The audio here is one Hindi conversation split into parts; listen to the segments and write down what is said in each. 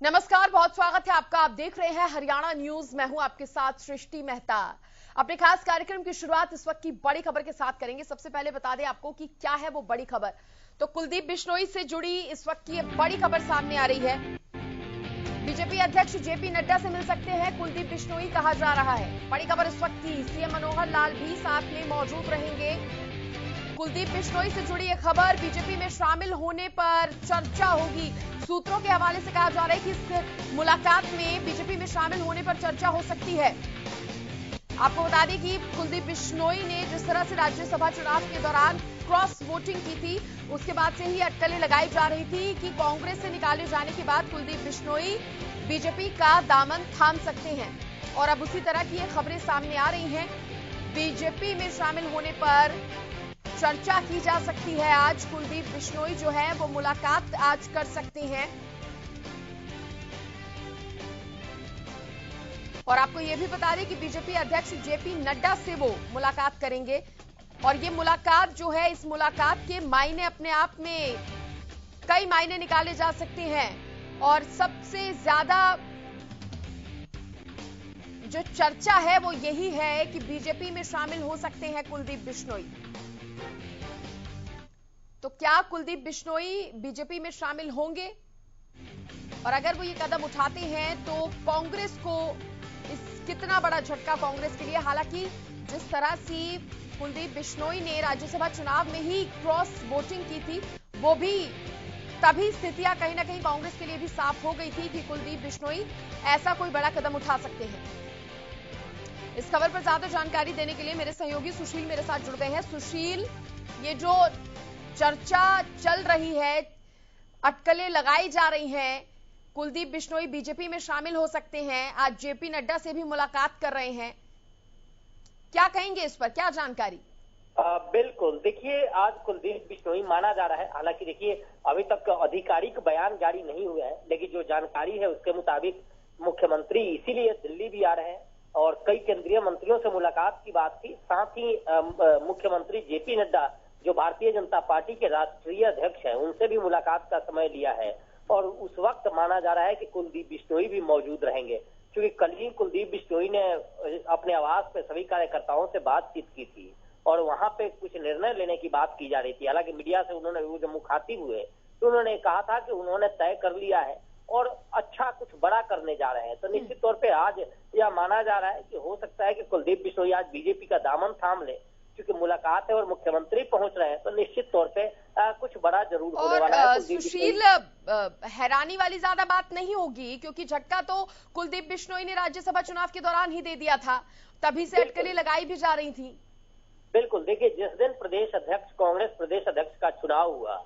नमस्कार, बहुत स्वागत है आपका। आप देख रहे हैं हरियाणा न्यूज। मैं हूं आपके साथ सृष्टि मेहता। अपने खास कार्यक्रम की शुरुआत इस वक्त की बड़ी खबर के साथ करेंगे। सबसे पहले बता दें आपको कि क्या है वो बड़ी खबर। तो कुलदीप बिश्नोई से जुड़ी इस वक्त की बड़ी खबर सामने आ रही है। बीजेपी अध्यक्ष जेपी नड्डा से मिल सकते हैं कुलदीप बिश्नोई, कहा जा रहा है। बड़ी खबर इस वक्त की, सीएम मनोहर लाल भी साथ में मौजूद रहेंगे। कुलदीप बिश्नोई से जुड़ी एक खबर, बीजेपी में शामिल होने पर चर्चा होगी। सूत्रों के हवाले से कहा जा रहा है कि इस मुलाकात में बीजेपी में शामिल होने पर चर्चा हो सकती है। आपको बता दें कि कुलदीप बिश्नोई ने जिस तरह से राज्यसभा चुनाव के दौरान क्रॉस वोटिंग की थी, उसके बाद से ही अटकलें लगाई जा रही थी कि कांग्रेस से निकाले जाने के बाद कुलदीप बिश्नोई बीजेपी का दामन थाम सकते हैं। और अब उसी तरह की ये खबरें सामने आ रही हैं। बीजेपी में शामिल होने पर चर्चा की जा सकती है। आज कुलदीप बिश्नोई जो है वो मुलाकात आज कर सकते हैं। और आपको यह भी बता दें कि बीजेपी अध्यक्ष जेपी नड्डा से वो मुलाकात करेंगे। और ये मुलाकात जो है, इस मुलाकात के मायने अपने आप में कई मायने निकाले जा सकते हैं। और सबसे ज्यादा जो चर्चा है वो यही है कि बीजेपी में शामिल हो सकते हैं कुलदीप बिश्नोई। तो क्या कुलदीप बिश्नोई बीजेपी में शामिल होंगे? और अगर वो ये कदम उठाते हैं तो कांग्रेस को कितना बड़ा झटका कांग्रेस के लिए। हालांकि जिस तरह से कुलदीप बिश्नोई ने राज्यसभा चुनाव में ही क्रॉस वोटिंग की थी, वो भी तभी स्थितियां कहीं ना कहीं कांग्रेस के लिए भी साफ हो गई थी कि कुलदीप बिश्नोई ऐसा कोई बड़ा कदम उठा सकते हैं। इस खबर पर ज्यादा जानकारी देने के लिए मेरे सहयोगी सुशील मेरे साथ जुड़ गए हैं। सुशील, ये जो चर्चा चल रही है, अटकलें लगाई जा रही हैं, कुलदीप बिश्नोई बीजेपी में शामिल हो सकते हैं, आज जेपी नड्डा से भी मुलाकात कर रहे हैं, क्या कहेंगे इस पर, क्या जानकारी? बिल्कुल, देखिए आज कुलदीप बिश्नोई माना जा रहा है। हालांकि देखिए अभी तक आधिकारिक बयान जारी नहीं हुआ है, लेकिन जो जानकारी है उसके मुताबिक मुख्यमंत्री इसीलिए दिल्ली भी आ रहे हैं और कई केंद्रीय मंत्रियों से मुलाकात की बात थी। साथ ही मुख्यमंत्री जेपी नड्डा जो भारतीय जनता पार्टी के राष्ट्रीय अध्यक्ष हैं, उनसे भी मुलाकात का समय लिया है। और उस वक्त माना जा रहा है कि कुलदीप बिश्नोई भी मौजूद रहेंगे, क्योंकि कल ही कुलदीप बिश्नोई ने अपने आवास पे सभी कार्यकर्ताओं से बातचीत की थी और वहां पे कुछ निर्णय लेने की बात की जा रही थी। हालांकि मीडिया से उन्होंने वो जब मुखातिब हुए तो उन्होंने कहा था कि उन्होंने तय कर लिया है और अच्छा कुछ बड़ा करने जा रहे हैं। तो निश्चित तौर पे आज यह माना जा रहा है कि हो सकता है कि कुलदीप बिश्नोई आज बीजेपी का दामन थाम ले, क्योंकि मुलाकात है और मुख्यमंत्री पहुंच रहे हैं, तो निश्चित तौर पे कुछ बड़ा जरूर होने वाला है। सुशील, हैरानी वाली ज्यादा बात नहीं होगी, क्योंकि झटका तो कुलदीप बिश्नोई ने राज्यसभा चुनाव के दौरान ही दे दिया था, तभी से अटकलें लगाई भी जा रही थी। बिल्कुल, देखिए जिस दिन कांग्रेस प्रदेश अध्यक्ष का चुनाव हुआ,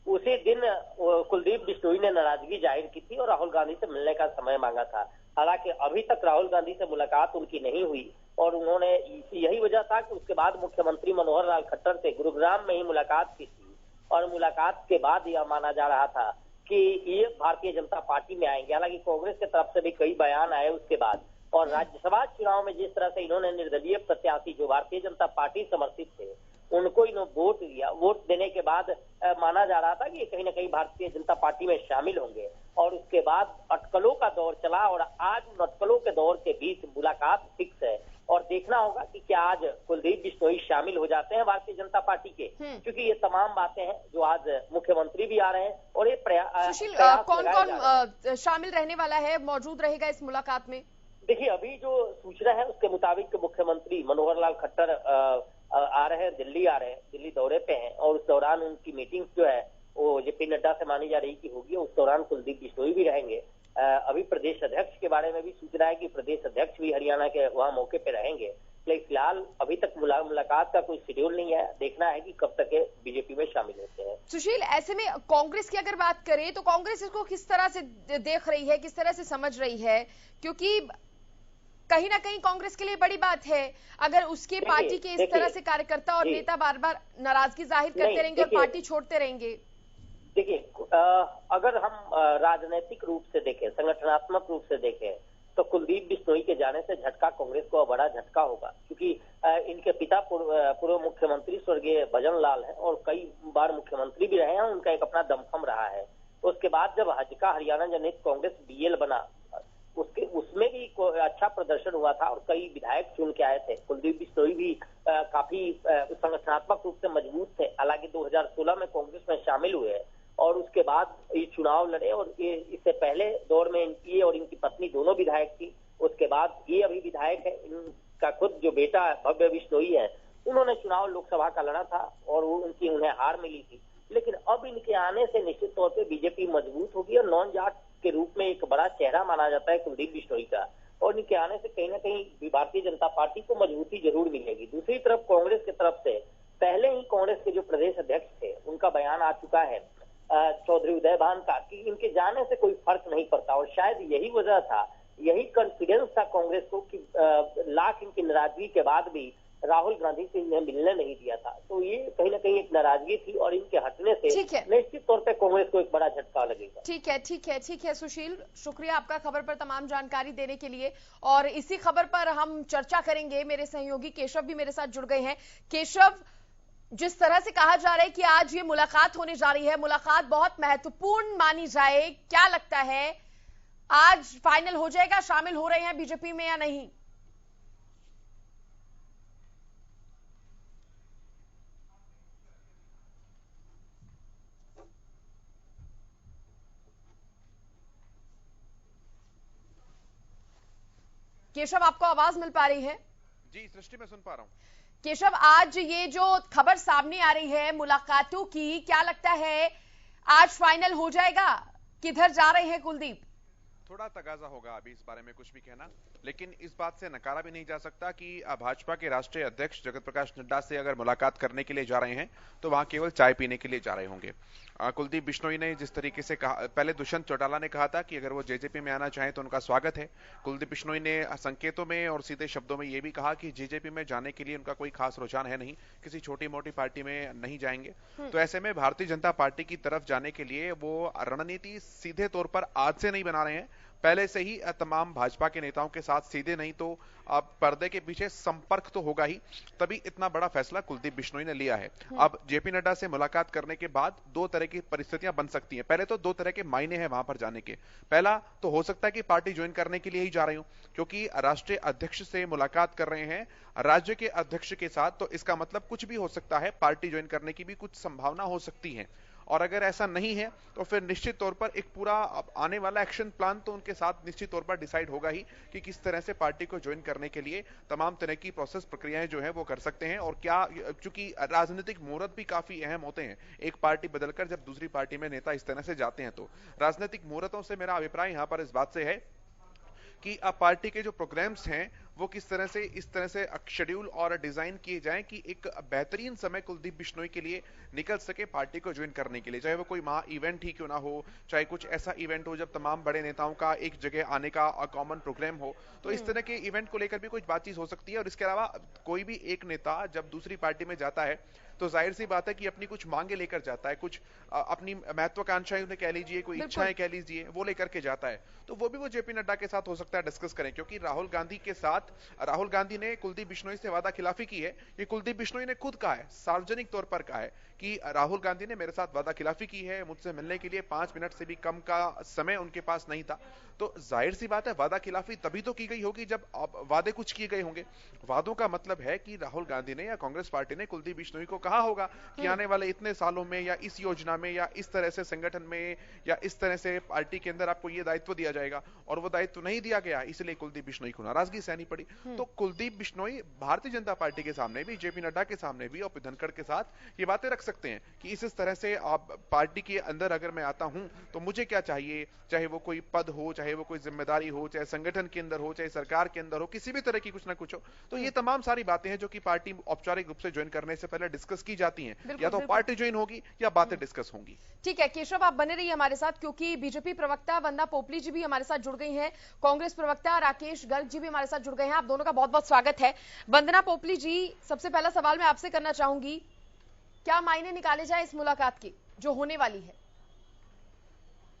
उसी दिन कुलदीप बिश्नोई ने नाराजगी जाहिर की थी और राहुल गांधी से मिलने का समय मांगा था। हालांकि अभी तक राहुल गांधी से मुलाकात उनकी नहीं हुई और उन्होंने, यही वजह था कि उसके बाद मुख्यमंत्री मनोहर लाल खट्टर से गुरुग्राम में ही मुलाकात की थी। और मुलाकात के बाद यह माना जा रहा था कि ये भारतीय जनता पार्टी में आएंगे। हालांकि कांग्रेस की तरफ से भी कई बयान आए उसके बाद। और राज्यसभा चुनाव में जिस तरह से इन्होंने निर्दलीय प्रत्याशी जो भारतीय जनता पार्टी समर्थित थे, उनको इन्होंने वोट दिया। वोट देने के बाद माना जा रहा था कि ये कहीं ना कहीं भारतीय जनता पार्टी में शामिल होंगे। और उसके बाद अटकलों का दौर चला और आज उन अटकलों के दौर के बीच मुलाकात फिक्स है। और देखना होगा कि क्या आज कुलदीप बिश्नोई शामिल हो जाते हैं भारतीय जनता पार्टी के, क्योंकि ये तमाम बातें हैं जो आज मुख्यमंत्री भी आ रहे हैं और ये सुशील, कौन कौन शामिल रहने वाला है, मौजूद रहेगा इस मुलाकात में? देखिए अभी जो सूचना है उसके मुताबिक मुख्यमंत्री मनोहर लाल खट्टर आ रहे हैं, दिल्ली आ रहे हैं, दिल्ली दौरे पे हैं और उस दौरान उनकी मीटिंग जो है वो जेपी नड्डा से मानी जा रही कि होगी। उस दौरान कुलदीप बिश्नोई भी रहेंगे। अभी प्रदेश अध्यक्ष के बारे में भी सूचना है कि प्रदेश अध्यक्ष भी हरियाणा के वहां मौके पे रहेंगे, लेकिन फिलहाल अभी तक मुलाकात का कोई शेड्यूल नहीं है। देखना है कि कब तक बीजेपी में शामिल होते हैं। सुशील, ऐसे में कांग्रेस की अगर बात करें तो कांग्रेस इसको किस तरह से देख रही है, किस तरह से समझ रही है? क्योंकि कहीं ना कहीं कांग्रेस के लिए बड़ी बात है अगर उसके पार्टी के इस तरह से कार्यकर्ता और नेता बार बार नाराजगी जाहिर करते रहेंगे और पार्टी छोड़ते रहेंगे। देखिए अगर हम राजनीतिक रूप से देखें, संगठनात्मक रूप से देखें, तो कुलदीप बिश्नोई के जाने से झटका कांग्रेस को बड़ा झटका होगा, क्योंकि इनके पिता पूर्व मुख्यमंत्री स्वर्गीय भजन लाल हैं और कई बार मुख्यमंत्री भी रहे हैं। उनका एक अपना दमखम रहा है। तो उसके बाद जब हजका हरियाणा जनहित कांग्रेस बीएल बना, उसमें भी अच्छा प्रदर्शन हुआ था और कई विधायक चुन के आए थे। कुलदीप बिश्नोई भी काफी संगठनात्मक रूप से मजबूत थे। हालांकि 2016 में कांग्रेस में शामिल हुए और उसके बाद ये चुनाव लड़े और ये इससे पहले दौर में ये और इनकी पत्नी दोनों विधायक थी। उसके बाद ये अभी विधायक है, इनका खुद जो बेटा भव्य बिश्नोई है, उन्होंने चुनाव लोकसभा का लड़ा था और उन्हें हार मिली थी। लेकिन अब इनके आने से निश्चित तौर पर बीजेपी मजबूत होगी और नॉन जाट के रूप में एक बड़ा चेहरा माना जाता है कुलदीप बिश्नोई का, और इनके आने से कहीं ना कहीं भारतीय जनता पार्टी को मजबूती जरूर मिलेगी। दूसरी तरफ कांग्रेस की तरफ से पहले ही कांग्रेस के जो प्रदेश अध्यक्ष थे उनका बयान आ चुका है चौधरी उदय भान का कि इनके जाने से कोई फर्क नहीं पड़ता, और शायद यही वजह था, यही कॉन्फिडेंस था कांग्रेस को कि लाख इनकी नाराजगी के बाद भी राहुल गांधी से इन्हें मिलने नहीं दिया था। तो ये कहीं ना कहीं एक नाराजगी थी और इनके हटने से निश्चित तौर पर कांग्रेस को एक बड़ा झटका लगेगा। ठीक है सुशील, शुक्रिया आपका खबर पर तमाम जानकारी देने के लिए। और इसी खबर पर हम चर्चा करेंगे। मेरे सहयोगी केशव भी मेरे साथ जुड़ गए हैं। केशव, जिस तरह से कहा जा रहा है कि आज ये मुलाकात होने जा रही है, मुलाकात बहुत महत्वपूर्ण मानी जाए, क्या लगता है आज फाइनल हो जाएगा, शामिल हो रहे हैं बीजेपी में या नहीं? केशव, आपको आवाज मिल पा रही है? जी सृष्टि, मैं सुन पा रहा हूं। केशव, आज ये जो खबर सामने आ रही है मुलाकातों की, क्या लगता है आज फाइनल हो जाएगा? किधर जा रहे हैं कुलदीप? थोड़ा तगाजा होगा अभी इस बारे में कुछ भी कहना, लेकिन इस बात से नकारा भी नहीं जा सकता कि भाजपा के राष्ट्रीय अध्यक्ष जगत प्रकाश नड्डा से अगर मुलाकात करने के लिए जा रहे हैं तो वहां केवल चाय पीने के लिए जा रहे होंगे। कुलदीप बिश्नोई ने जिस तरीके से कहा, पहले दुष्यंत चौटाला ने कहा था कि अगर वो जेजेपी में आना चाहें तो उनका स्वागत है। कुलदीप बिश्नोई ने संकेतों में और सीधे शब्दों में यह भी कहा कि जेजेपी में जाने के लिए उनका कोई खास रुझान है नहीं, किसी छोटी मोटी पार्टी में नहीं जाएंगे। तो ऐसे में भारतीय जनता पार्टी की तरफ जाने के लिए वो रणनीति सीधे तौर पर आज से नहीं बना रहे हैं, पहले से ही तमाम भाजपा के नेताओं के साथ सीधे नहीं तो पर्दे के पीछे संपर्क तो होगा ही, तभी इतना बड़ा फैसला कुलदीप बिश्नोई ने लिया है। अब जेपी नड्डा से मुलाकात करने के बाद दो तरह की परिस्थितियां बन सकती हैं। पहले तो दो तरह के मायने हैं वहां पर जाने के। पहला तो हो सकता है कि पार्टी ज्वाइन करने के लिए ही जा रही हूं, क्योंकि राष्ट्रीय अध्यक्ष से मुलाकात कर रहे हैं राज्य के अध्यक्ष के साथ, तो इसका मतलब कुछ भी हो सकता है, पार्टी ज्वाइन करने की भी कुछ संभावना हो सकती है। और अगर ऐसा नहीं है तो फिर निश्चित तौर पर एक पूरा आने वाला एक्शन प्लान तो उनके साथ निश्चित तौर पर डिसाइड होगा ही कि किस तरह से पार्टी को ज्वाइन करने के लिए तमाम तरह की प्रोसेस प्रक्रियाएं जो है वो कर सकते हैं। और क्या, चूंकि राजनीतिक मुहूर्त भी काफी अहम होते हैं, एक पार्टी बदलकर जब दूसरी पार्टी में नेता इस तरह से जाते हैं, तो राजनीतिक मुहूर्तों से मेरा अभिप्राय यहां पर इस बात से है कि अब पार्टी के जो प्रोग्राम्स हैं वो किस तरह से इस तरह से शेड्यूल और डिजाइन किए जाएं कि एक बेहतरीन समय कुलदीप बिश्नोई के लिए निकल सके पार्टी को ज्वाइन करने के लिए, चाहे वो कोई महा इवेंट ही क्यों ना हो, चाहे कुछ ऐसा इवेंट हो जब तमाम बड़े नेताओं का एक जगह आने का कॉमन प्रोग्राम हो, तो इस तरह के इवेंट को लेकर भी कुछ बातचीत हो सकती है। और इसके अलावा कोई भी एक नेता जब दूसरी पार्टी में जाता है तो जाहिर सी बात है कि अपनी कुछ मांगे लेकर जाता है, कुछ अपनी महत्वाकांक्षाएं उन्हें कह लीजिए, कोई इच्छाएं कह लीजिए, वो लेकर के जाता है। तो वो भी वो जेपी नड्डा के साथ हो सकता है डिस्कस करें, क्योंकि राहुल गांधी ने कुलदीप बिश्नोई से वादा खिलाफी की है। ये कुलदीप बिश्नोई ने खुद कहा है, सार्वजनिक तौर पर कहा है कि राहुल गांधी ने मेरे साथ वादा खिलाफी की है, मुझसे मिलने के लिए 5 मिनट से भी कम का समय उनके पास नहीं था। तो जाहिर सी बात है वादा खिलाफी तभी तो की गई होगी जब वादे कुछ किए गए होंगे। वादों का मतलब है कि राहुल गांधी ने या कांग्रेस पार्टी ने कुलदीप बिश्नोई को कहा होगा कि आने वाले इतने सालों में या इस योजना में या इस तरह से संगठन में या इस तरह से पार्टी के अंदर आपको यह दायित्व दिया जाएगा, और वो दायित्व नहीं दिया गया, इसलिए कुलदीप बिश्नोई को नाराजगी सहनी पड़ी। तो कुलदीप बिश्नोई भारतीय जनता पार्टी के सामने भी, जेपी नड्डा के सामने भी और धनखड़ के साथ ये बातें रख सकते हैं कि इस तरह से आप पार्टी के अंदर अगर मैं आता हूं तो मुझे क्या चाहिए, चाहे वो कोई पद हो, चाहे वो कोई जिम्मेदारी हो, चाहे संगठन के अंदर हो, चाहे सरकार के अंदर हो, किसी भी तरह की कुछ ना कुछ हो। तो ये तमाम सारी बातें हैं जो कि पार्टी औपचारिक रूप से ज्वाइन करने से पहले डिस्कस की जाती हैं, या तो पार्टी ज्वाइन होगी या बातें डिस्कस होंगी। ठीक है केशव, आप बने रहिए हमारे साथ, क्योंकि बीजेपी प्रवक्ता वंदना पोपली जी भी हमारे साथ जुड़ गई हैं, कांग्रेस प्रवक्ता राकेश गर्ग जी भी हमारे साथ जुड़ गए हैं। आप दोनों का बहुत बहुत स्वागत है। वंदना पोपली जी, सबसे पहला सवाल मैं आपसे करना चाहूंगी, क्या मायने निकाले जाए इस मुलाकात के जो होने वाली है?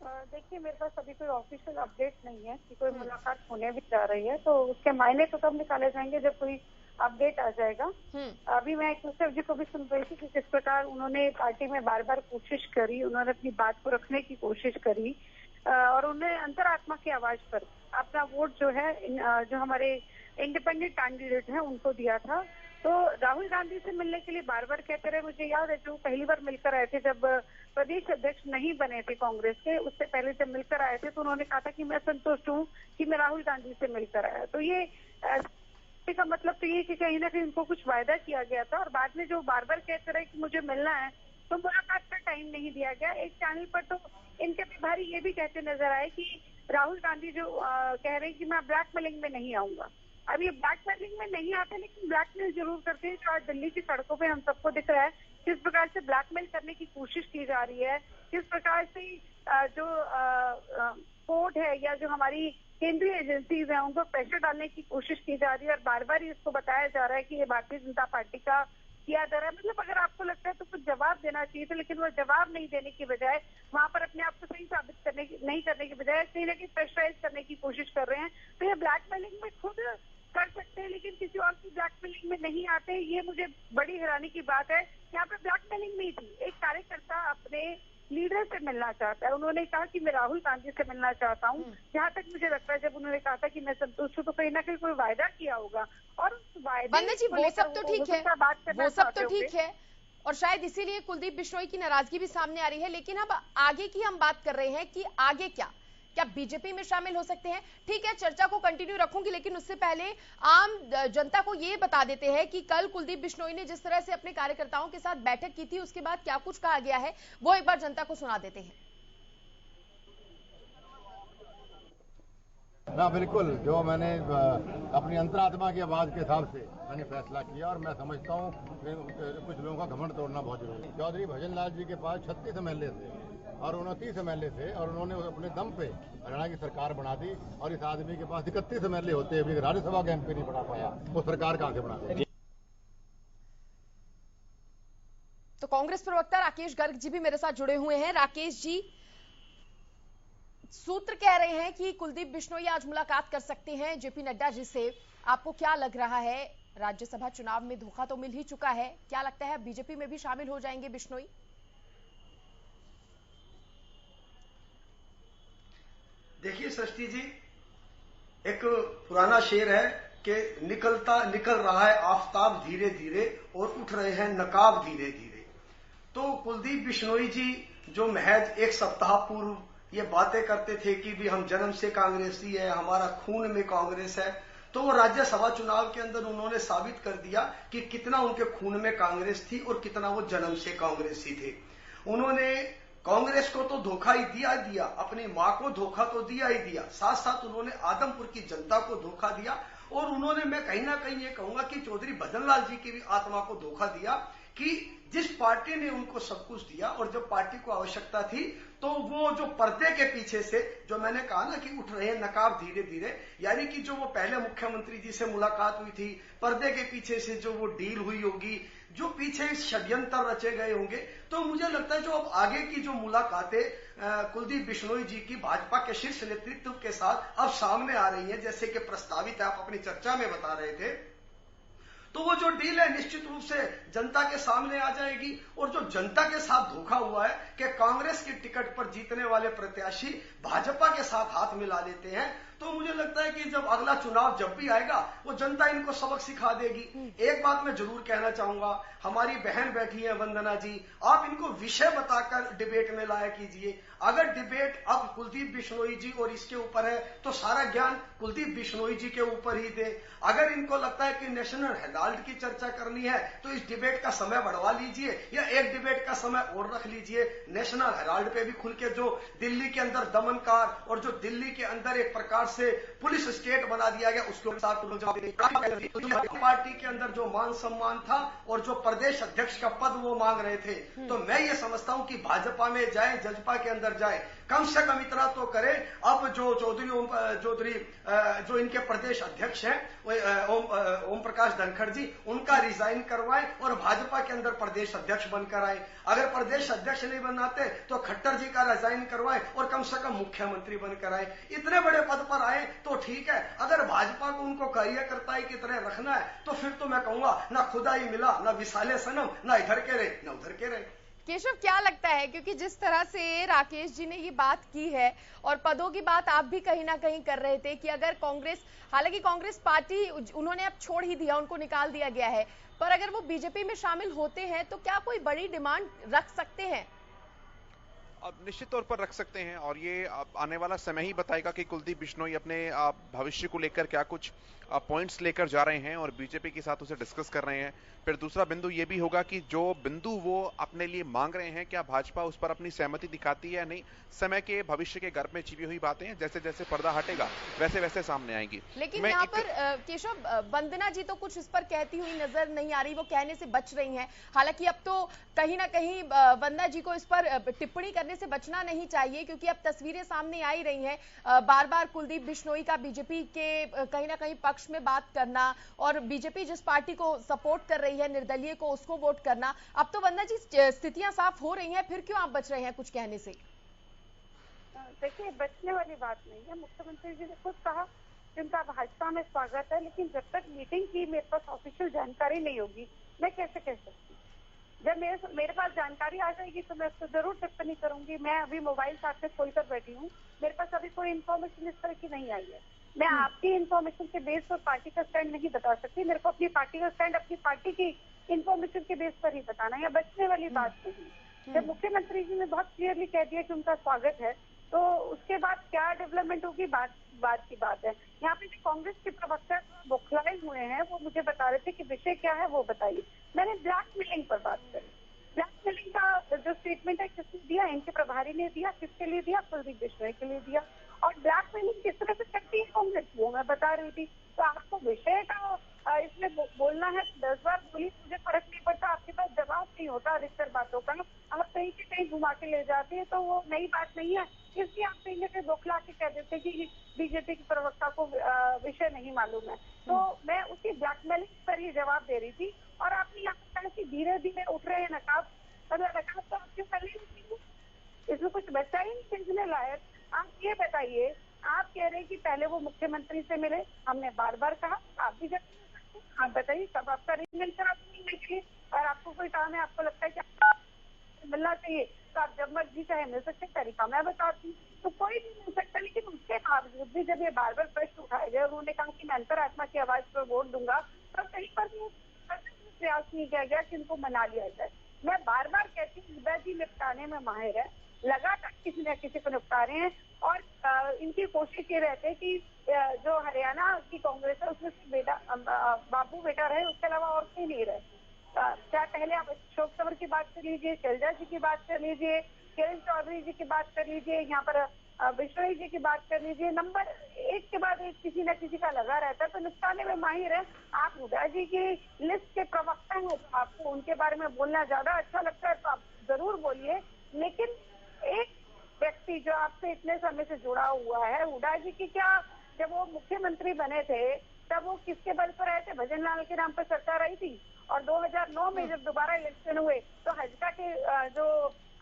देखिए, मेरे पास अभी कोई ऑफिशियल अपडेट नहीं है कि कोई मुलाकात होने भी जा रही है, तो उसके मायने तो तब निकाले जाएंगे जब कोई अपडेट आ जाएगा। अभी मैं एक दूसरे जी को भी सुन रही थी कि किस प्रकार उन्होंने पार्टी में बार बार कोशिश करी, उन्होंने अपनी बात को रखने की कोशिश करी और उन्हें अंतरात्मा की आवाज पर अपना वोट जो है जो हमारे इंडिपेंडेंट कैंडिडेट हैं उनको दिया था। तो राहुल गांधी से मिलने के लिए बार बार कहते रहे। मुझे याद है जो पहली बार मिलकर आए थे, जब प्रदेश अध्यक्ष नहीं बने थे कांग्रेस के, उससे पहले जब मिलकर आए थे तो उन्होंने कहा था कि मैं संतुष्ट हूँ कि मैं राहुल गांधी से मिलकर आया। तो ये का मतलब तो ये कि कहीं ना कहीं उनको कुछ वायदा किया गया था और बाद में जो बार बार कहते रहे कि मुझे मिलना है तो मुलाकात का टाइम नहीं दिया गया। एक चैनल पर तो इनके प्रभारी ये भी कहते नजर आए कि राहुल गांधी जो कह रहे हैं कि मैं ब्लैकमेलिंग में नहीं आऊंगा। अब ये ब्लैकमेलिंग में नहीं आते लेकिन ब्लैकमेल जरूर करते हैं। जो आज दिल्ली की सड़कों पे हम सबको दिख रहा है किस प्रकार से ब्लैकमेल करने की कोशिश की जा रही है, किस प्रकार से जो कोर्ट है या जो हमारी केंद्रीय एजेंसीज हैं उनको प्रेशर डालने की कोशिश की जा रही है और बार बार इसको बताया जा रहा है कि ये भारतीय जनता पार्टी का किया जा रहा है। मतलब अगर आपको लगता है तो कुछ जवाब देना चाहिए था, लेकिन वो जवाब नहीं देने की बजाय वहां पर अपने आप को सही साबित नहीं करने की बजाय कहीं ना कहीं प्रेशराइज करने की कोशिश कर रहे हैं। तो ये ब्लैकमेलिंग में खुद कर सकते हैं लेकिन किसी और की ब्लैकमेलिंग में नहीं आते। ये मुझे बड़ी हैरानी की बात है। यहाँ पे ब्लैकमेलिंग नहीं थी, एक कार्यकर्ता अपने लीडर से मिलना चाहता है। उन्होंने कहा कि मैं राहुल गांधी से मिलना चाहता हूँ। जहाँ तक मुझे लगता है जब उन्होंने कहा था कि मैं संतुष्ट हूँ तो कहीं ना कहीं कोई वायदा किया होगा और उस वायदे वंदना जी वो सब तो ठीक है, वो सब तो ठीक है और शायद इसीलिए कुलदीप बिश्नोई की नाराजगी भी सामने आ रही है। लेकिन अब आगे की हम बात कर रहे हैं कि आगे क्या बीजेपी में शामिल हो सकते हैं। ठीक है, चर्चा को कंटिन्यू रखूंगी लेकिन उससे पहले आम जनता को ये बता देते हैं कि कल कुलदीप बिश्नोई ने जिस तरह से अपने कार्यकर्ताओं के साथ बैठक की थी उसके बाद क्या कुछ कहा गया है वो एक बार जनता को सुना देते हैं। ना बिल्कुल, जो मैंने अपनी अंतरात्मा की आवाज के हिसाब से मैंने फैसला किया और मैं समझता हूँ कुछ लोगों का घमंड तोड़ना बहुत जरूरी है। चौधरी भजन लाल जी के पास 36 एमएलए थे और 29 एमएलए थे और उन्होंने अपने दम पे हरियाणा की सरकार बना दी और इस आदमी के पास 31 एमएलए होते हुए राज्यसभा का एमपी नहीं बना पाया, वो सरकार कहां से बना दी। तो कांग्रेस प्रवक्ता राकेश गर्ग जी भी मेरे साथ जुड़े हुए हैं। राकेश जी, सूत्र कह रहे हैं कि कुलदीप बिश्नोई आज मुलाकात कर सकते हैं जेपी नड्डा जी से। आपको क्या लग रहा है? राज्यसभा चुनाव में धोखा तो मिल ही चुका है, क्या लगता है बीजेपी में भी शामिल हो जाएंगे बिश्नोई? देखिए सृष्टि जी, एक पुराना शेर है कि निकल रहा है आफताब धीरे धीरे और उठ रहे हैं नकाब धीरे धीरे। तो कुलदीप बिश्नोई जी जो महज एक सप्ताह पूर्व ये बातें करते थे कि भी हम जन्म से कांग्रेसी है, हमारा खून में कांग्रेस है, तो वो राज्यसभा चुनाव के अंदर उन्होंने साबित कर दिया कि कितना उनके खून में कांग्रेस थी और कितना वो जन्म से कांग्रेसी थे। उन्होंने कांग्रेस को तो धोखा ही दिया, अपनी मां को धोखा तो दिया ही दिया, साथ साथ उन्होंने आदमपुर की जनता को धोखा दिया और उन्होंने, मैं कहीं ना कहीं ये कहूंगा कि चौधरी भजन लाल जी की भी आत्मा को धोखा दिया कि जिस पार्टी ने उनको सब कुछ दिया और जब पार्टी को आवश्यकता थी तो वो जो पर्दे के पीछे से, जो मैंने कहा ना कि उठ रहे हैं नकाब धीरे धीरे, यानी कि जो वो पहले मुख्यमंत्री जी से मुलाकात हुई थी, पर्दे के पीछे से जो वो डील हुई होगी, जो पीछे षड्यंत्र रचे गए होंगे, तो मुझे लगता है जो अब आगे की जो मुलाकातें कुलदीप बिश्नोई जी की भाजपा के शीर्ष नेतृत्व के साथ अब सामने आ रही है, जैसे कि प्रस्तावित आप अपनी चर्चा में बता रहे थे, तो वो जो डील है निश्चित रूप से जनता के सामने आ जाएगी। और जो जनता के साथ धोखा हुआ है कि कांग्रेस की टिकट पर जीतने वाले प्रत्याशी भाजपा के साथ हाथ मिला लेते हैं, तो मुझे लगता है कि जब अगला चुनाव जब भी आएगा वो जनता इनको सबक सिखा देगी। एक बात मैं जरूर कहना चाहूंगा, हमारी बहन बैठी है वंदना जी, आप इनको विषय बताकर डिबेट में लाया कीजिए। अगर डिबेट अब कुलदीप बिश्नोई जी और इसके ऊपर है तो सारा ज्ञान कुलदीप बिश्नोई जी के ऊपर ही दे। अगर इनको लगता है कि नेशनल हेराल्ड की चर्चा करनी है तो इस डिबेट का समय बढ़वा लीजिए या एक डिबेट का समय और रख लीजिए। नेशनल हेराल्ड पे भी खुल के जो दिल्ली के अंदर दमनकार और जो दिल्ली के अंदर एक प्रकार से पुलिस स्टेट बना दिया गया, उसके साथ पार्टी के अंदर जो मान सम्मान था और जो प्रदेश अध्यक्ष का पद वो मांग रहे थे, तो मैं ये समझता हूं कि भाजपा में जाए, जजपा के अंदर जाए, कम से कम इतना तो करे। अब जो चौधरी जो इनके प्रदेश अध्यक्ष हैं ओम प्रकाश धनखड़ जी, उनका रिजाइन करवाएं और भाजपा के अंदर प्रदेश अध्यक्ष बनकर आए। अगर प्रदेश अध्यक्ष नहीं बनाते तो खट्टर जी का रिजाइन करवाएं और कम से कम मुख्यमंत्री बनकर आए। इतने बड़े पद पर आए तो ठीक है, अगर भाजपा को उनको कार्यकर्ता की तरह रखना है तो फिर तो मैं कहूंगा ना खुदा ही मिला, ना विशाले सनम, ना इधर के रहे ना उधर के रहे। केशव, क्या लगता है, क्योंकि जिस तरह से राकेश जी ने ये बात की है और पदों की बात आप भी कहीं ना कहीं कर रहे थे कि अगर कांग्रेस, हालांकि कांग्रेस पार्टी उन्होंने अब छोड़ ही दिया, उनको निकाल दिया गया है, पर अगर वो बीजेपी में शामिल होते हैं तो क्या कोई बड़ी डिमांड रख सकते हैं? अब निश्चित तौर पर रख सकते हैं और ये आने वाला समय ही बताएगा कि कुलदीप बिश्नोई अपने भविष्य को लेकर क्या कुछ पॉइंट्स लेकर जा रहे हैं और बीजेपी के साथ उसे डिस्कस कर रहे हैं। फिर दूसरा बिंदु ये भी होगा कि जो बिंदु वो अपने लिए मांग रहे हैं, क्या भाजपा उस पर अपनी सहमति दिखाती है या नहीं। समय के भविष्य के गर्भ में छिपी हुई बातें हैं, जैसे जैसे पर्दा हटेगा वैसे वैसे सामने आएंगी। लेकिन यहाँ पर केशव, वंदना जी तो कुछ इस पर कहती हुई नजर नहीं आ रही, वो कहने से बच रही हैं। हालांकि अब तो कहीं ना कहीं वंदना जी को इस पर टिप्पणी करने से बचना नहीं चाहिए, क्योंकि अब तस्वीरें सामने आ ही रही हैं, बार बार कुलदीप बिश्नोई का बीजेपी के कहीं ना कहीं पक्ष में बात करना और बीजेपी जिस पार्टी को सपोर्ट कर रही है, निर्दलीय को, उसको वोट करना। अब तो वंदना जी स्थितियां साफ हो रही हैं, फिर क्यों आप बच रहे हैं कुछ कहने से? देखिए, बचने वाली बात नहीं है। मुख्यमंत्री जी ने खुद कहा कि उनका भाजपा में स्वागत है, लेकिन जब तक मीटिंग की मेरे पास ऑफिशियल जानकारी नहीं होगी मैं कैसे कह सकती। जब मेरे पास जानकारी आ जाएगी तो मैं उस पर जरूर टिप्पणी करूंगी। मैं अभी मोबाइल साथ में खोलकर बैठी हूँ, मेरे पास अभी कोई इन्फॉर्मेशन इस तरह की नहीं आई है। मैं आपकी इन्फॉर्मेशन के बेस पर पार्टी का स्टैंड नहीं बता सकती। मेरे को अपनी पार्टी का स्टैंड अपनी पार्टी की इन्फॉर्मेशन के बेस पर ही बताना है, या बचने वाली बात नहीं। जब मुख्यमंत्री जी ने बहुत क्लियरली कह दिया कि उनका स्वागत है, तो उसके बाद क्या डेवलपमेंट होगी बात की बात है। यहाँ पे जो कांग्रेस के प्रवक्ता बौखलाए हुए हैं वो मुझे बता रहे थे कि विषय क्या है वो बताइए। मैंने ब्लैकमेलिंग पर बात करी। ब्लैकमेलिंग का जो स्टेटमेंट है किसने दिया? इनके प्रभारी ने दिया। किसके लिए दिया? कुलदीप बिश्नोई के लिए दिया। और ब्लैकमेलिंग किस तरह से करती है कांग्रेस, वो मैं बता रही थी। तो आपको विषय का इसमें बोलना है 10 बार बोली, मुझे फर्क नहीं पड़ता। आपके पास जवाब नहीं होता अधिकतर बातों का, आप कहीं से कहीं घुमा के ले जाते हैं, तो वो नई बात नहीं है। इसलिए आप कहीं ना कहीं बौखला के कह देते कि बीजेपी के प्रवक्ता को विषय नहीं मालूम है। तो मैं उसी ब्लैकमेलिंग पर ही जवाब दे रही थी। और आपने यहाँ पर कहा कि धीरे धीरे उठ रहे हैं नकाब, मतलब नकाब तो आपके पहले ही नहीं, इसमें कुछ बचा ही नहीं समझने लायक। आप ये बताइए, आप कह रहे हैं कि पहले वो मुख्यमंत्री से मिले, हमने बार बार कहा, आप भी जब आप बताइए कब आपका अरेंजमेंट करा मिलने के लिए। और आपको कोई काम है, आपको लगता है कि मिलना चाहिए तो आप जब मर्जी चाहे मिल सकते, तरीका मैं बताती। तो कोई भी मिल सकता, लेकिन उसके बावजूद भी जब ये बार बार प्रश्न उठाए गए, उन्होंने कहा कि मैं अंतरात्मा की आवाज पर वोट दूंगा, तो कहीं पर भी प्रयास नहीं किया गया कि इनको मना लिया जाए। मैं बार बार कहती हूँ, हुड्डा जी निपटाने में माहिर है, लगातार किसी न किसी को निपटा रहे हैं। और इनकी कोशिश ये रहती है कि जो हरियाणा की कांग्रेस है उसमें बेटा बाबू बेटा रहे, उसके अलावा और कोई नहीं रहे। क्या पहले आप अशोक तंवर की बात कर लीजिए, शैलजा जी की बात कर लीजिए, किरण चौधरी जी की बात कर लीजिए, यहाँ पर बिश्नोई जी की बात कर लीजिए, नंबर एक के बाद एक किसी न किसी का लगा रहता है। तो निपटाने में माहिर है। आप हुड्डा जी की लिस्ट के प्रवक्ता हैं, तो आपको उनके बारे में बोलना ज्यादा अच्छा लगता है तो आप जरूर बोलिए। लेकिन एक व्यक्ति जो आपसे इतने समय से जुड़ा हुआ है, हुड्डा जी की क्या, जब वो मुख्यमंत्री बने थे तब वो किसके बल पर आए थे? भजन लाल के नाम पर सरकार आई थी। और 2009 में जब दोबारा इलेक्शन हुए तो हजका के जो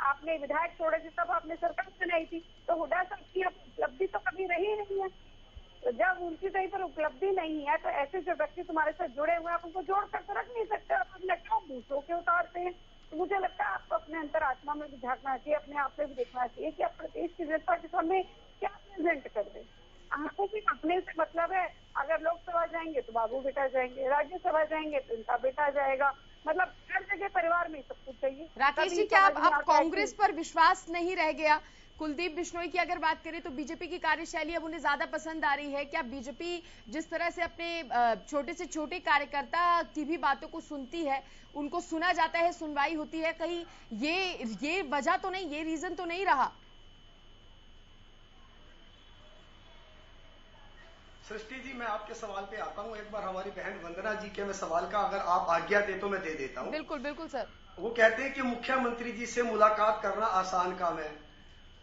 आपने विधायक छोड़े थे तब आपने सरकार बनाई थी। तो हुड्डा साहब की उपलब्धि तो कभी रही नहीं है। तो जब उनकी कहीं पर उपलब्धि नहीं है तो ऐसे जो व्यक्ति तुम्हारे साथ जुड़े हुए हैं आप उनको जोड़ कर तो रख नहीं सकते। आप अपने क्यों दूसरों के उतारते हैं? तो मुझे लगता है आपको अपने अंतरात्मा में भी झांकना चाहिए, अपने आप में भी देखना चाहिए कि आप प्रदेश की जनता के सामने क्या प्रेजेंट कर रहे हैं। आपको भी अपने से मतलब है। अगर लोकसभा जाएंगे तो बाबू बेटा जाएंगे, राज्यसभा जाएंगे तो इनका बेटा जाएगा, मतलब हर जगह परिवार में सब कुछ चाहिए। राकेश जी, क्या अब कांग्रेस पर विश्वास नहीं रह गया? कुलदीप बिश्नोई की अगर बात करें तो बीजेपी की कार्यशैली अब उन्हें ज्यादा पसंद आ रही है। क्या बीजेपी जिस तरह से अपने छोटे से छोटे कार्यकर्ता की भी बातों को सुनती है, उनको सुना जाता है, सुनवाई होती है, कहीं ये वजह तो नहीं, ये रीजन तो नहीं रहा? सृष्टि जी, मैं आपके सवाल पे आता हूँ। एक बार हमारी बहन वंदना जी के मैं सवाल का अगर आप आज्ञा दे तो मैं दे देता हूँ। बिल्कुल बिल्कुल सर। वो कहते हैं कि मुख्यमंत्री जी से मुलाकात करना आसान काम है।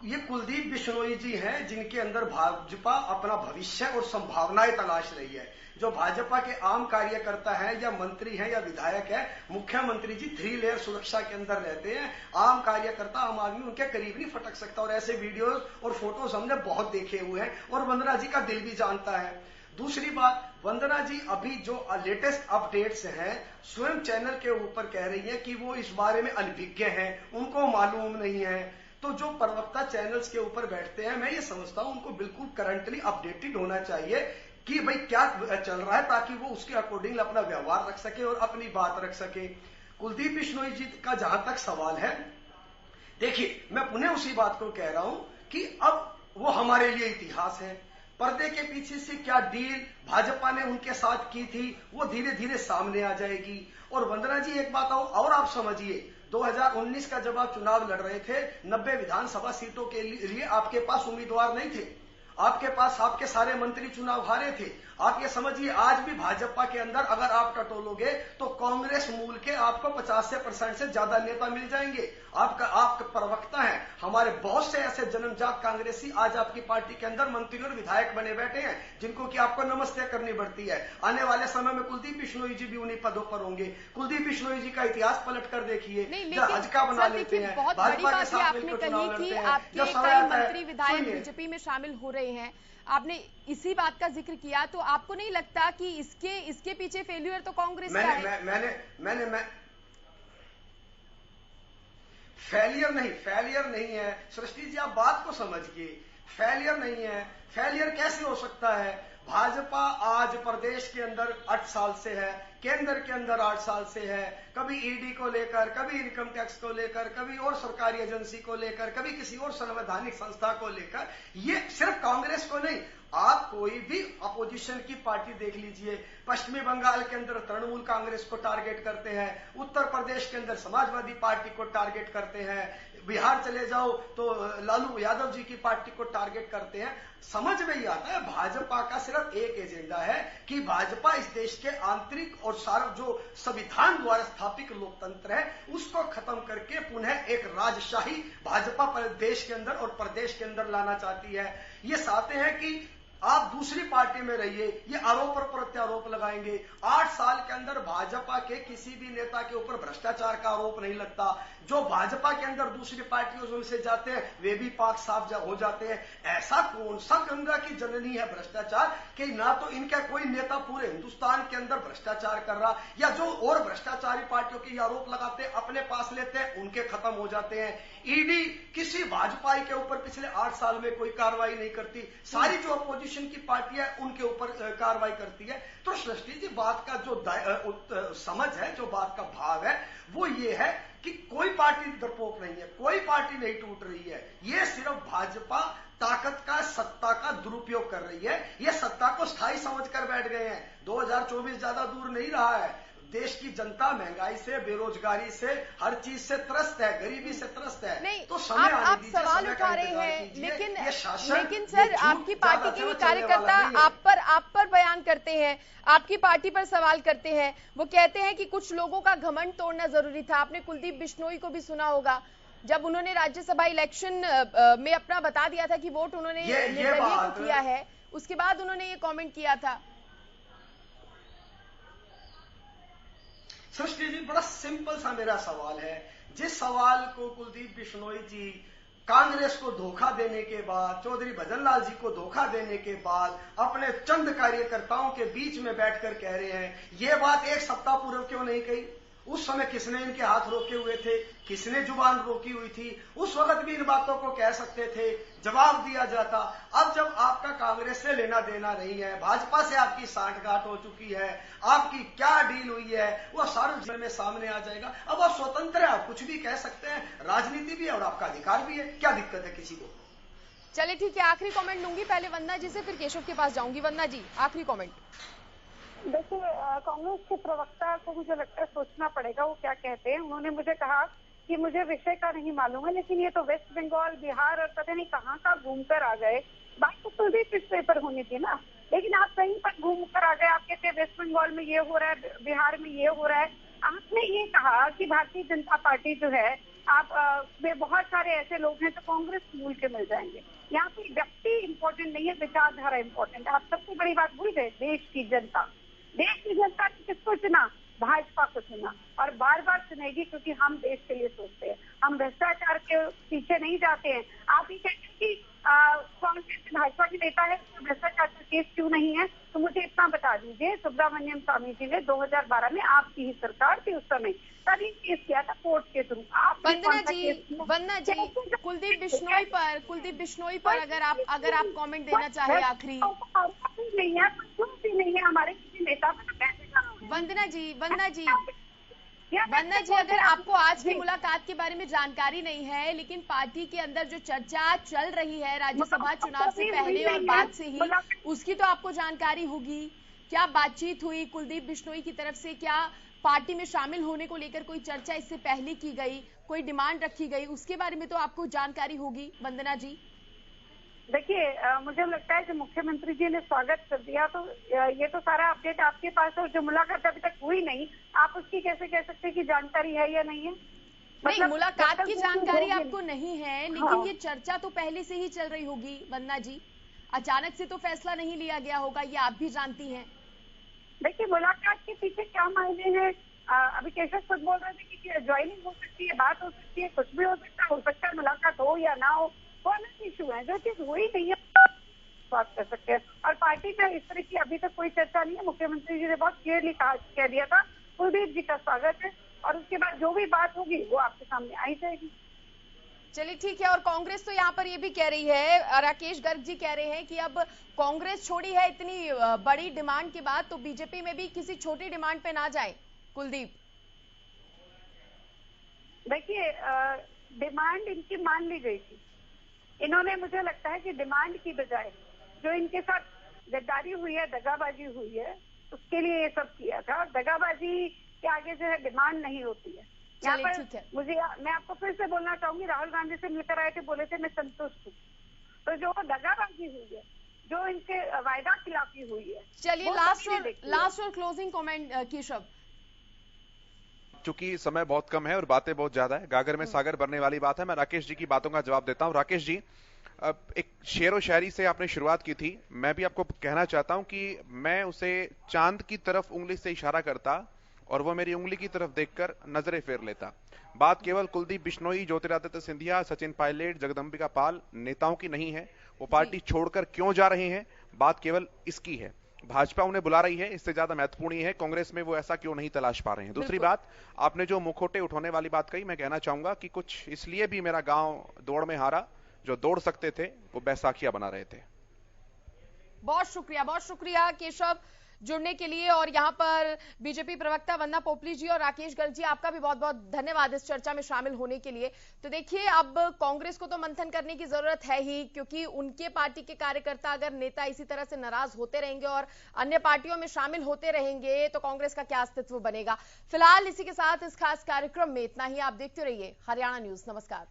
ये कुलदीप बिश्नोई जी हैं जिनके अंदर भाजपा अपना भविष्य और संभावनाएं तलाश रही है। जो भाजपा के आम कार्यकर्ता हैं या मंत्री हैं या विधायक है, मुख्यमंत्री जी 3 लेयर सुरक्षा के अंदर रहते हैं। आम कार्यकर्ता, आम आदमी उनके करीब नहीं फटक सकता। और ऐसे वीडियोस और फोटोज हमने बहुत देखे हुए हैं और वंदना जी का दिल भी जानता है। दूसरी बात, वंदना जी अभी जो लेटेस्ट अपडेट्स हैं स्वयं चैनल के ऊपर कह रही है कि वो इस बारे में अनभिज्ञ हैं, उनको मालूम नहीं है। तो जो प्रवक्ता चैनल्स के ऊपर बैठते हैं, मैं ये समझता हूं उनको बिल्कुल करंटली अपडेटेड होना चाहिए कि भाई क्या चल रहा है, ताकि वो उसके अकॉर्डिंग अपना व्यवहार रख सके और अपनी बात रख सके। कुलदीप बिश्नोई जी का जहां तक सवाल है, देखिए मैं पुनः उसी बात को कह रहा हूं कि अब वो हमारे लिए इतिहास है। पर्दे के पीछे से क्या डील भाजपा ने उनके साथ की थी वो धीरे धीरे सामने आ जाएगी। और वंदना जी एक बात और आप समझिए, 2019 का जब आप चुनाव लड़ रहे थे, 90 विधानसभा सीटों के लिए आपके पास उम्मीदवार नहीं थे। आपके पास आपके सारे मंत्री चुनाव हारे थे। आप ये समझिए आज भी भाजपा के अंदर अगर आप टटोलोगे तो कांग्रेस मूल के आपको 50% से ज्यादा नेता मिल जाएंगे। आपका प्रवक्ता है, हमारे बहुत से ऐसे जन्मजात कांग्रेसी आज आपकी पार्टी के अंदर मंत्री और विधायक बने बैठे हैं, जिनको कि आपको नमस्ते करनी पड़ती है। आने वाले समय में कुलदीप बिश्नोई जी भी उन्हीं पदों पर होंगे। कुलदीप बिश्नोई जी का इतिहास पलट कर देखिए, हजका बना लेते हैं, भाजपा के साथ मिलकर चुनाव लड़ते हैं। आपके कई मंत्री विधायक बीजेपी में शामिल हो रहे हैं, आपने इसी बात का जिक्र किया, तो आपको नहीं लगता कि इसके पीछे फेल्यूर तो कांग्रेस का है? फेलियर नहीं है सृष्टि जी, आप बात को समझिए। फेलियर नहीं है। फेलियर कैसे हो सकता है? भाजपा आज प्रदेश के अंदर 8 साल से है, केंद्र के अंदर 8 साल से है। कभी ईडी को लेकर, कभी इनकम टैक्स को लेकर, कभी और सरकारी एजेंसी को लेकर, कभी किसी और संवैधानिक संस्था को लेकर। ये सिर्फ कांग्रेस को नहीं, आप कोई भी अपोजिशन की पार्टी देख लीजिए। पश्चिमी बंगाल के अंदर तृणमूल कांग्रेस को टारगेट करते हैं, उत्तर प्रदेश के अंदर समाजवादी पार्टी को टारगेट करते हैं, बिहार चले जाओ तो लालू यादव जी की पार्टी को टारगेट करते हैं। समझ में ही आता है भाजपा का सिर्फ एक एजेंडा है कि भाजपा इस देश के आंतरिक और सारा जो संविधान द्वारा स्थापित लोकतंत्र है उसको खत्म करके पुनः एक राजशाही भाजपा देश के अंदर और प्रदेश के अंदर लाना चाहती है। ये चाहते हैं कि आप दूसरी पार्टी में रहिए, ये आरोप और प्रत्यारोप लगाएंगे। 8 साल के अंदर भाजपा के किसी भी नेता के ऊपर भ्रष्टाचार का आरोप नहीं लगता। जो भाजपा के अंदर दूसरी पार्टियों से जाते हैं वे भी पाक साफ हो जाते हैं। ऐसा कौन सा गंगा की जननी है भ्रष्टाचार कि ना तो इनका कोई नेता पूरे हिंदुस्तान के अंदर भ्रष्टाचार कर रहा, या जो और भ्रष्टाचारी पार्टियों के आरोप लगाते हैं अपने पास लेते हैं उनके खत्म हो जाते हैं। ईडी किसी भाजपा के ऊपर पिछले 8 साल में कोई कार्रवाई नहीं करती, सारी जो अपोजिशन की पार्टियां उनके ऊपर कार्रवाई करती है। तो सृष्टि जी बात का जो समझ है, जो बात का भाव है वो ये है कि कोई पार्टी डरपोक नहीं है, कोई पार्टी नहीं टूट रही है। ये सिर्फ भाजपा ताकत का, सत्ता का दुरुपयोग कर रही है। ये सत्ता को स्थायी समझकर बैठ गए हैं। 2024 ज्यादा दूर नहीं रहा है। देश की जनता महंगाई से, बेरोजगारी से, हर चीज से त्रस्त है, गरीबी से त्रस्त है। नहीं, तो समय आप सवाल उठा रहे हैं, लेकिन सर आपकी पार्टी के ही कार्यकर्ता आप पर बयान करते हैं, आपकी पार्टी पर सवाल करते हैं। वो कहते हैं कि कुछ लोगों का घमंड तोड़ना जरूरी था। आपने कुलदीप बिश्नोई को भी सुना होगा, जब उन्होंने राज्यसभा इलेक्शन में अपना बता दिया था कि वोट उन्होंने निर्दलीय को किया है, उसके बाद उन्होंने ये कमेंट किया था। सृष्टि जी बड़ा सिंपल सा मेरा सवाल है। जिस सवाल को कुलदीप बिश्नोई जी कांग्रेस को धोखा देने के बाद, चौधरी भजनलाल जी को धोखा देने के बाद अपने चंद कार्यकर्ताओं के बीच में बैठकर कह रहे हैं, ये बात 1 सप्ताह पूर्व क्यों नहीं कही? उस समय किसने इनके हाथ रोके हुए थे? किसने जुबान रोकी हुई थी? उस वक्त भी इन बातों को कह सकते थे, जवाब दिया जाता। अब जब आपका कांग्रेस से लेना देना नहीं है, भाजपा से आपकी सांठगांठ हो चुकी है, आपकी क्या डील हुई है वो सारे में सामने आ जाएगा। अब आप स्वतंत्र है, आप कुछ भी कह सकते हैं, राजनीति भी है और आपका अधिकार भी है। क्या दिक्कत है किसी को? चलिए ठीक है, आखिरी कमेंट लूंगी, पहले वंदना जी से फिर केशव के पास जाऊंगी। वंदना जी आखिरी कमेंट। देखिए, कांग्रेस के प्रवक्ता को मुझे लगता है सोचना पड़ेगा वो क्या कहते हैं। उन्होंने मुझे कहा कि मुझे विषय का नहीं मालूम है, लेकिन ये तो वेस्ट बंगाल, बिहार और पता नहीं कहाँ का घूम कर आ गए। बात तो कुलदीप इस पेपर होनी थी ना, लेकिन आप कहीं पर घूम कर आ गए। आप कहते हैं वेस्ट बंगाल में ये हो रहा है, बिहार में ये हो रहा है। आपने ये कहा कि भारतीय जनता पार्टी जो है आप में बहुत सारे ऐसे लोग हैं जो कांग्रेस मूल के मिल जाएंगे। यहाँ पे व्यक्ति इम्पोर्टेंट नहीं है, विचारधारा इम्पोर्टेंट है। आप सबसे बड़ी बात भूल गए, देश की जनता ने किसको चुना? भाजपा को चुना, और बार बार चुनेगी, क्योंकि हम देश के लिए सोचते हैं, हम भ्रष्टाचार के पीछे नहीं जाते हैं। आप ही कहते हैं कि कांग्रेस भाजपा के नेता है तो भ्रष्टाचार का केस क्यों नहीं है? तो मुझे इतना बता दीजिए, सुब्रमण्यम स्वामी जी ने 2012 में, आपकी ही सरकार थी उस समय, तभी केस किया था कोर्ट के थ्रू। वंदना जी, कुलदीप बिश्नोई पर अगर आप कमेंट देना चाहे आखिरी। नहीं है, कुछ भी नहीं है हमारे किसी नेता पर। वंदना जी, अगर आपको आज की मुलाकात के बारे में जानकारी नहीं है, लेकिन पार्टी के अंदर जो चर्चा चल रही है राज्यसभा चुनाव से पहले और बाद से ही, उसकी तो आपको जानकारी होगी। क्या बातचीत हुई कुलदीप बिश्नोई की तरफ से? क्या पार्टी में शामिल होने को लेकर कोई चर्चा इससे पहले की गई, कोई डिमांड रखी गई? उसके बारे में तो आपको जानकारी होगी वंदना जी। देखिए, मुझे लगता है कि मुख्यमंत्री जी ने स्वागत कर दिया, तो ये तो सारा अपडेट आपके पास है। जो मुलाकात अभी तक हुई नहीं, आप उसकी कैसे कह सकते हैं कि जानकारी है या नहीं है? मतलब मुलाकात की जानकारी आपको नहीं है, लेकिन ये चर्चा तो पहले से ही चल रही होगी वंदना जी। अचानक से तो फैसला नहीं लिया गया होगा, ये आप भी जानती हैं। देखिए, मुलाकात के पीछे क्या मायने हैं? अभी केशव खुद बोल रहे थे कि ज्वाइनिंग हो सकती है, बात हो सकती है, कुछ भी हो सकता है, मुलाकात हो या ना हो, वो अलग इशू है। जो चीज हुई नहीं है बात कर सकते हैं। और पार्टी में इस तरह की अभी तक कोई चर्चा नहीं है। मुख्यमंत्री जी ने बहुत क्लियरली कह दिया था, कुलदीप जी का स्वागत है, और उसके बाद जो भी बात होगी वो आपके सामने आई जाएगी। चलिए ठीक है। और कांग्रेस तो यहाँ पर ये भी कह रही है, राकेश गर्ग जी कह रहे हैं कि अब कांग्रेस छोड़ी है इतनी बड़ी डिमांड के बाद, तो बीजेपी में भी किसी छोटी डिमांड पे ना जाए कुलदीप। देखिए, डिमांड इनकी मान ली गई थी। इन्होंने, मुझे लगता है कि डिमांड की बजाय जो इनके साथ गद्दारी हुई है, दगाबाजी हुई है, उसके लिए ये सब किया था। दगाबाजी के आगे जो है डिमांड नहीं होती है। यहाँ पर मैं आपको फिर से बोलना चाहूंगी, राहुल गांधी से मिलकर आए थे, बोले थे मैं संतुष्ट हूँ। तो जो दगाबाजी हुई है, जो इनके वायदा खिलाफी हुई है। चलिए लास्ट और क्लोजिंग कमेंट केशव। चूंकि समय बहुत कम है और बातें बहुत ज्यादा है, गागर में सागर भरने वाली बात है, मैं राकेश जी की बातों का जवाब देता हूं। राकेश जी, एक शेर व शायरी से आपने शुरुआत की थी, मैं भी आपको कहना चाहता हूं कि मैं उसे चांद की तरफ उंगली से इशारा करता और वो मेरी उंगली की तरफ देखकर नजरें फेर लेता। बात केवल कुलदीप बिश्नोई, ज्योतिरादित्य सिंधिया, सचिन पायलट, जगदंबिका पाल नेताओं की नहीं है। वो पार्टी छोड़कर क्यों जा रहे हैं, बात केवल इसकी है। भाजपा उन्हें बुला रही है, इससे ज्यादा महत्वपूर्ण है कांग्रेस में वो ऐसा क्यों नहीं तलाश पा रहे हैं। दूसरी बात, आपने जो मुखौटे उठाने वाली बात कही, मैं कहना चाहूंगा कि कुछ इसलिए भी मेरा गांव दौड़ में हारा, जो दौड़ सकते थे वो बैसाखियां बना रहे थे। बहुत शुक्रिया केशव जुड़ने के लिए। और यहाँ पर बीजेपी प्रवक्ता वंदना पोपली जी और राकेश गर्ग जी, आपका भी बहुत बहुत धन्यवाद इस चर्चा में शामिल होने के लिए। तो देखिए, अब कांग्रेस को तो मंथन करने की जरूरत है ही, क्योंकि उनके पार्टी के कार्यकर्ता अगर नेता इसी तरह से नाराज होते रहेंगे और अन्य पार्टियों में शामिल होते रहेंगे तो कांग्रेस का क्या अस्तित्व बनेगा। फिलहाल इसी के साथ इस खास कार्यक्रम में इतना ही। आप देखते रहिए हरियाणा न्यूज। नमस्कार।